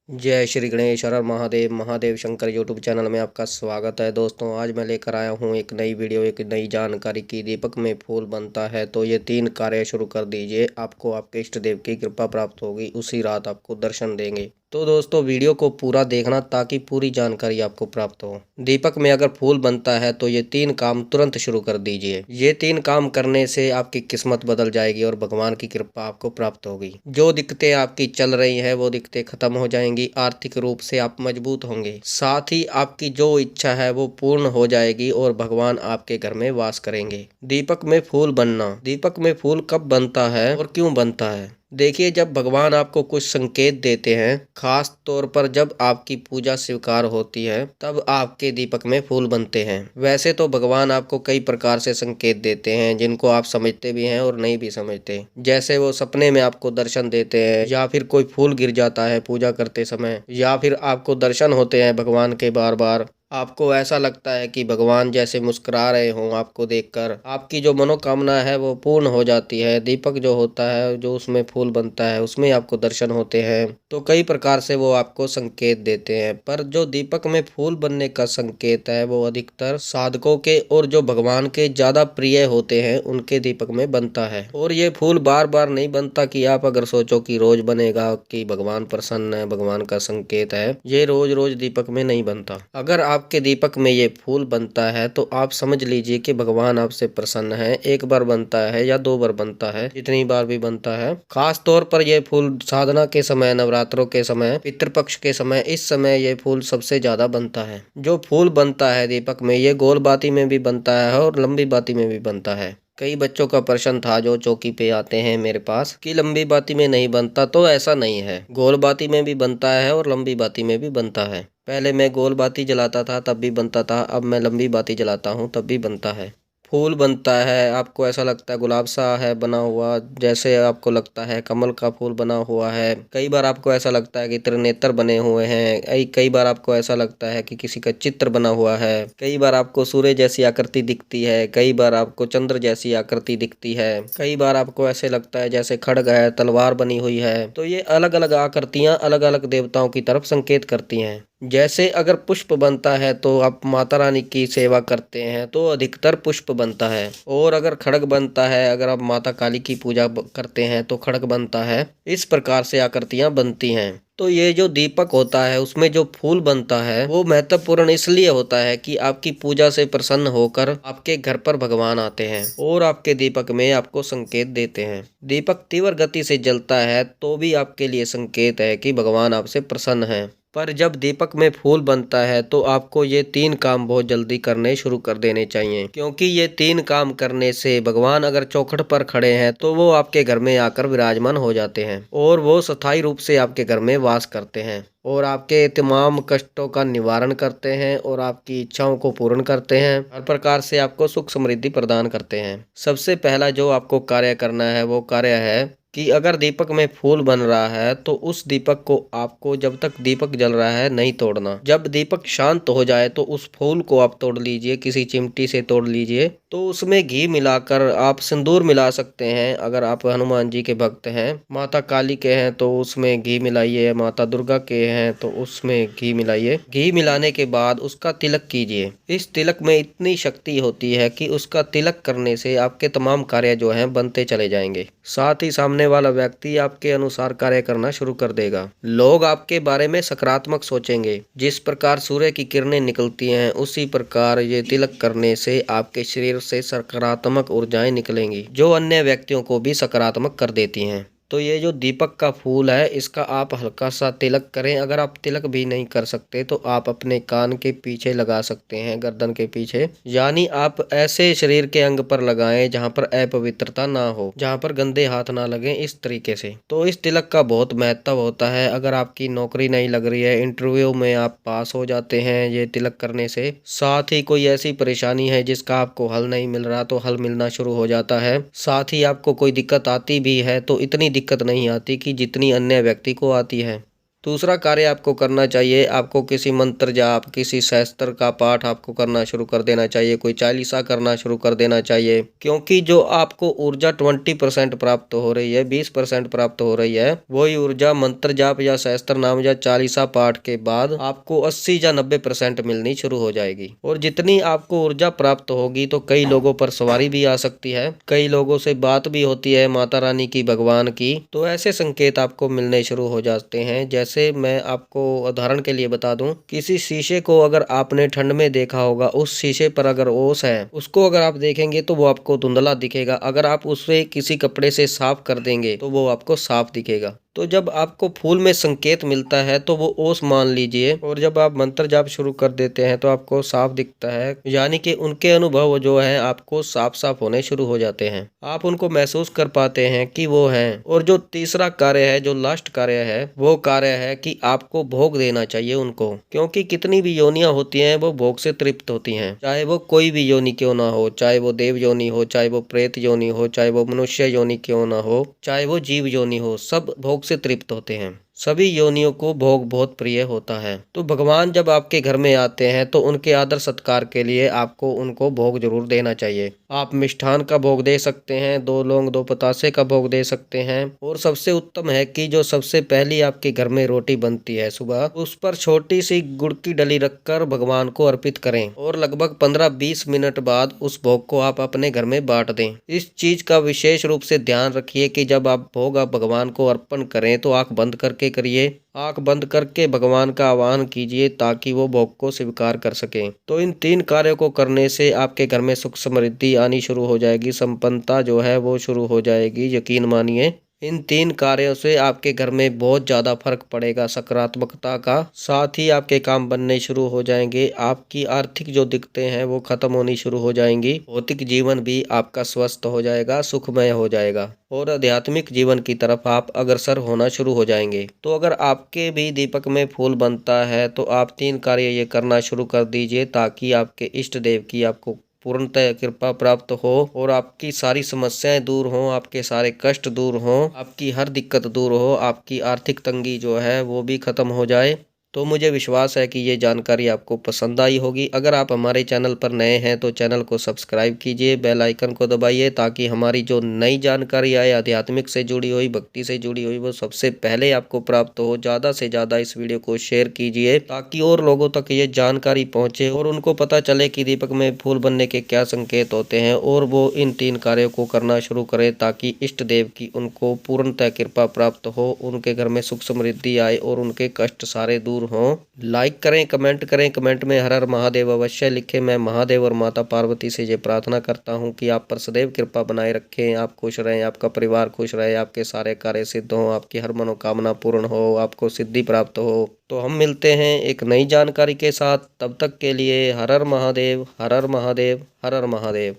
जय श्री गणेश हर हर Mahadev Mahadev Shankar YouTube channel में आपका स्वागत है। दोस्तों आज मैं लेकर आया हूँ एक नई वीडियो, एक नई जानकारी की दीपक में फूल बनता है तो ये 3 कार्य शुरू कर दीजिए, आपको आपके इष्ट देव की कृपा प्राप्त होगी, उसी रात आपको दर्शन देंगे। तो दोस्तों वीडियो को पूरा देखना ताकि पूरी जानकारी आपको प्राप्त हो। दीपक में अगर फूल बनता है तो ये 3 काम तुरंत शुरू कर दीजिए। ये 3 काम करने से आपकी किस्मत बदल जाएगी और भगवान की कृपा आपको प्राप्त होगी। जो दिक्कतें आपकी चल रही है वो दिक्कतें खत्म हो जाएंगी, आर्थिक रूप से आप मजबूत होंगे, साथ ही आपकी जो इच्छा है वो पूर्ण हो जाएगी और भगवान आपके घर में वास करेंगे। दीपक में फूल बनना। दीपक में फूल कब बनता है और क्यों बनता है? देखिए, जब भगवान आपको कुछ संकेत देते हैं, खास तौर पर जब आपकी पूजा स्वीकार होती है, तब आपके दीपक में फूल बनते हैं। वैसे तो भगवान आपको कई प्रकार से संकेत देते हैं जिनको आप समझते भी हैं और नहीं भी समझते। जैसे वो सपने में आपको दर्शन देते हैं, या फिर कोई फूल गिर जाता है पूजा करते समय, या फिर आपको दर्शन होते हैं भगवान के बार बार। आपको ऐसा लगता है कि भगवान जैसे मुस्कुरा रहे हों आपको देखकर, आपकी जो मनोकामना है वो पूर्ण हो जाती है। दीपक जो होता है, जो उसमें फूल बनता है, उसमें आपको दर्शन होते हैं। तो कई प्रकार से वो आपको संकेत देते हैं, पर जो दीपक में फूल बनने का संकेत है वो अधिकतर साधकों के और जो भगवान के ज्यादा प्रिय होते हैं उनके दीपक में बनता है। और ये फूल बार बार नहीं बनता कि आप अगर सोचो कि रोज बनेगा, कि भगवान प्रसन्न है, भगवान का संकेत है, ये रोज रोज दीपक में नहीं बनता। अगर आपके दीपक में ये फूल बनता है तो आप समझ लीजिए कि भगवान आपसे प्रसन्न है। एक बार बनता है या 2 बार बनता है, जितनी बार भी बनता है। खास तौर पर ये फूल साधना के समय, नवरात्रों के समय, पितृपक्ष के समय, इस समय ये फूल सबसे ज्यादा बनता है। जो फूल बनता है दीपक में, ये गोल बाती में भी बनता है और लंबी बाती में भी बनता है। कई बच्चों का प्रश्न था जो चौकी पे आते हैं मेरे पास कि लंबी बाती में नहीं बनता, तो ऐसा नहीं है, गोल बाती में भी बनता है और लंबी बाती में भी बनता है। पहले मैं गोल बाती जलाता था तब भी बनता था, अब मैं लंबी बाती जलाता हूँ तब भी बनता है। फूल बनता है, आपको ऐसा लगता है गुलाब सा है बना हुआ, जैसे आपको लगता है कमल का फूल बना हुआ है। कई बार आपको ऐसा लगता है कि त्रिनेत्र बने हुए हैं। कई बार आपको ऐसा लगता है कि किसी का चित्र बना हुआ है। कई बार आपको सूर्य जैसी आकृति दिखती है, कई बार आपको चंद्र जैसी आकृति दिखती है, कई बार आपको ऐसे लगता है जैसे खड्ग है, तलवार बनी हुई है। तो ये अलग अलग आकृतियां अलग अलग देवताओं की तरफ संकेत करती हैं। जैसे अगर पुष्प बनता है तो आप माता रानी की सेवा करते हैं तो अधिकतर पुष्प बनता है, और अगर खड्ग बनता है, अगर आप माता काली की पूजा करते हैं तो खड्ग बनता है। इस प्रकार से आकृतियां बनती हैं। तो ये जो दीपक होता है उसमें जो फूल बनता है वो महत्वपूर्ण इसलिए होता है कि आपकी पूजा से प्रसन्न होकर आपके घर पर भगवान आते हैं और आपके दीपक में आपको संकेत देते हैं। दीपक तीव्र गति से जलता है तो भी आपके लिए संकेत है कि भगवान आपसे प्रसन्न है। पर जब दीपक में फूल बनता है तो आपको ये 3 काम बहुत जल्दी करने शुरू कर देने चाहिए, क्योंकि ये 3 काम करने से भगवान अगर चौखट पर खड़े हैं तो वो आपके घर में आकर विराजमान हो जाते हैं और वो स्थायी रूप से आपके घर में वास करते हैं और आपके तमाम कष्टों का निवारण करते हैं और आपकी इच्छाओं को पूर्ण करते हैं। हर प्रकार से आपको सुख समृद्धि प्रदान करते हैं। सबसे पहला जो आपको कार्य करना है वो कार्य है कि अगर दीपक में फूल बन रहा है तो उस दीपक को आपको, जब तक दीपक जल रहा है, नहीं तोड़ना। जब दीपक शांत हो जाए तो उस फूल को आप तोड़ लीजिए, किसी चिमटी से तोड़ लीजिए। तो उसमें घी मिलाकर आप सिंदूर मिला सकते हैं। अगर आप हनुमान जी के भक्त हैं, माता काली के हैं तो उसमें घी मिलाइए, माता दुर्गा के हैं तो उसमें घी मिलाइए। घी मिलाने के बाद उसका तिलक कीजिए। इस तिलक में इतनी शक्ति होती है कि उसका तिलक करने से आपके तमाम कार्य जो हैं बनते चले जाएंगे। साथ ही सामने वाला व्यक्ति आपके अनुसार कार्य करना शुरू कर देगा। लोग आपके बारे में सकारात्मक सोचेंगे। जिस प्रकार सूर्य की किरणें निकलती हैं उसी प्रकार ये तिलक करने से आपके शरीर से सकारात्मक ऊर्जाएं निकलेंगी जो अन्य व्यक्तियों को भी सकारात्मक कर देती हैं। तो ये जो दीपक का फूल है इसका आप हल्का सा तिलक करें। अगर आप तिलक भी नहीं कर सकते तो आप अपने कान के पीछे लगा सकते हैं, गर्दन के पीछे, यानी आप ऐसे शरीर के अंग पर लगाएं जहां पर अपवित्रता ना हो, जहां पर गंदे हाथ ना लगे, इस तरीके से। तो इस तिलक का बहुत महत्व होता है। अगर आपकी नौकरी नहीं लग रही है, इंटरव्यू में आप पास हो जाते हैं ये तिलक करने से, साथ ही कोई ऐसी परेशानी है जिसका आपको हल नहीं मिल रहा तो हल मिलना शुरू हो जाता है। साथ ही आपको कोई दिक्कत आती भी है तो इतनी दिक्कत नहीं आती कि जितनी अन्य व्यक्ति को आती है। दूसरा कार्य आपको करना चाहिए, आपको किसी मंत्र जाप, किसी शास्त्र का पाठ आपको करना शुरू कर देना चाहिए, कोई चालीसा करना शुरू कर देना चाहिए। क्योंकि जो आपको ऊर्जा 20% प्राप्त हो रही है, 20% प्राप्त हो रही है, वही ऊर्जा मंत्र जाप या शास्त्र नाम या चालीसा पाठ के बाद आपको 80 या 90% मिलनी शुरू हो जाएगी। और जितनी आपको ऊर्जा प्राप्त होगी तो कई लोगों पर सवारी भी आ सकती है, कई लोगों से बात भी होती है माता रानी की, भगवान की। तो ऐसे संकेत आपको मिलने शुरू हो जाते हैं। जैसे मैं आपको उदाहरण के लिए बता दूं, किसी शीशे को अगर आपने ठंड में देखा होगा, उस शीशे पर अगर ओस है, उसको अगर आप देखेंगे तो वो आपको धुंधला दिखेगा। अगर आप उसे किसी कपड़े से साफ कर देंगे तो वो आपको साफ दिखेगा। तो जब आपको फूल में संकेत मिलता है तो वो ओस मान लीजिए, और जब आप मंत्र जाप शुरू कर देते हैं तो आपको साफ दिखता है, यानी कि उनके अनुभव जो है आपको साफ साफ होने शुरू हो जाते हैं। आप उनको महसूस कर पाते हैं कि वो हैं। और जो तीसरा कार्य है, जो लास्ट कार्य है, वो कार्य है कि आपको भोग देना चाहिए उनको। क्योंकि कितनी भी योनियां होती हैं वो भोग से तृप्त होती हैं, चाहे वो कोई भी योनि क्यों ना हो, चाहे वो देव योनि हो, चाहे वो प्रेत योनि हो, चाहे वो मनुष्य योनि क्यों ना हो, चाहे वो जीव योनि हो, सब भोग से तृप्त होते हैं। सभी योनियों को भोग बहुत प्रिय होता है। तो भगवान जब आपके घर में आते हैं तो उनके आदर सत्कार के लिए आपको उनको भोग जरूर देना चाहिए। आप मिष्ठान का भोग दे सकते हैं, 2 लौंग 2 पतासे का भोग दे सकते हैं। और सबसे उत्तम है कि जो सबसे पहली आपके घर में रोटी बनती है सुबह, उस पर छोटी सी गुड़ की डली रखकर भगवान को अर्पित करें, और लगभग 15-20 मिनट बाद उस भोग को आप अपने घर में बांट दें। इस चीज का विशेष रूप से ध्यान रखिए कि जब आप भोग भगवान को अर्पण करें तो आंख बंद करके करिए। आंख बंद करके भगवान का आह्वान कीजिए ताकि वो भोग को स्वीकार कर सकें। तो इन 3 कार्यों को करने से आपके घर में सुख समृद्धि आनी शुरू हो जाएगी, संपन्नता जो है वो शुरू हो जाएगी, यकीन मानिए। इन 3 कार्यों से आपके घर में बहुत ज़्यादा फर्क पड़ेगा सकारात्मकता का। साथ ही आपके काम बनने शुरू हो जाएंगे, आपकी आर्थिक जो दिक्कतें हैं वो खत्म होनी शुरू हो जाएंगी, भौतिक जीवन भी आपका स्वस्थ हो जाएगा, सुखमय हो जाएगा, और आध्यात्मिक जीवन की तरफ आप अग्रसर होना शुरू हो जाएंगे। तो अगर आपके भी दीपक में फूल बनता है तो आप 3 कार्य ये करना शुरू कर दीजिए, ताकि आपके इष्ट देव की आपको पूर्णतः कृपा प्राप्त हो, और आपकी सारी समस्याएं दूर हों, आपके सारे कष्ट दूर हों, आपकी हर दिक्कत दूर हो, आपकी आर्थिक तंगी जो है वो भी खत्म हो जाए। तो मुझे विश्वास है कि ये जानकारी आपको पसंद आई होगी। अगर आप हमारे चैनल पर नए हैं तो चैनल को सब्सक्राइब कीजिए, बेल आइकन को दबाइए, ताकि हमारी जो नई जानकारी आए आध्यात्मिक से जुड़ी हुई, भक्ति से जुड़ी हुई, वो सबसे पहले आपको प्राप्त हो। ज़्यादा से ज़्यादा इस वीडियो को शेयर कीजिए ताकि और लोगों तक ये जानकारी पहुँचे और उनको पता चले कि दीपक में फूल बनने के क्या संकेत होते हैं, और वो इन 3 कार्यों को करना शुरू करें ताकि इष्ट देव की उनको पूर्णतः कृपा प्राप्त हो, उनके घर में सुख समृद्धि आए और उनके कष्ट सारे दूर हो। लाइक करें, कमेंट करें, कमेंट में हर हर महादेव अवश्य लिखें। मैं महादेव और माता पार्वती से ये प्रार्थना करता हूँ कि आप पर सदैव कृपा बनाए रखें, आप खुश रहें, आपका परिवार खुश रहे, आपके सारे कार्य सिद्ध हों, आपकी हर मनोकामना पूर्ण हो, आपको सिद्धि प्राप्त हो। तो हम मिलते हैं एक नई जानकारी के साथ, तब तक के लिए हर हर महादेव, हर हर महादेव, हर हर महादेव।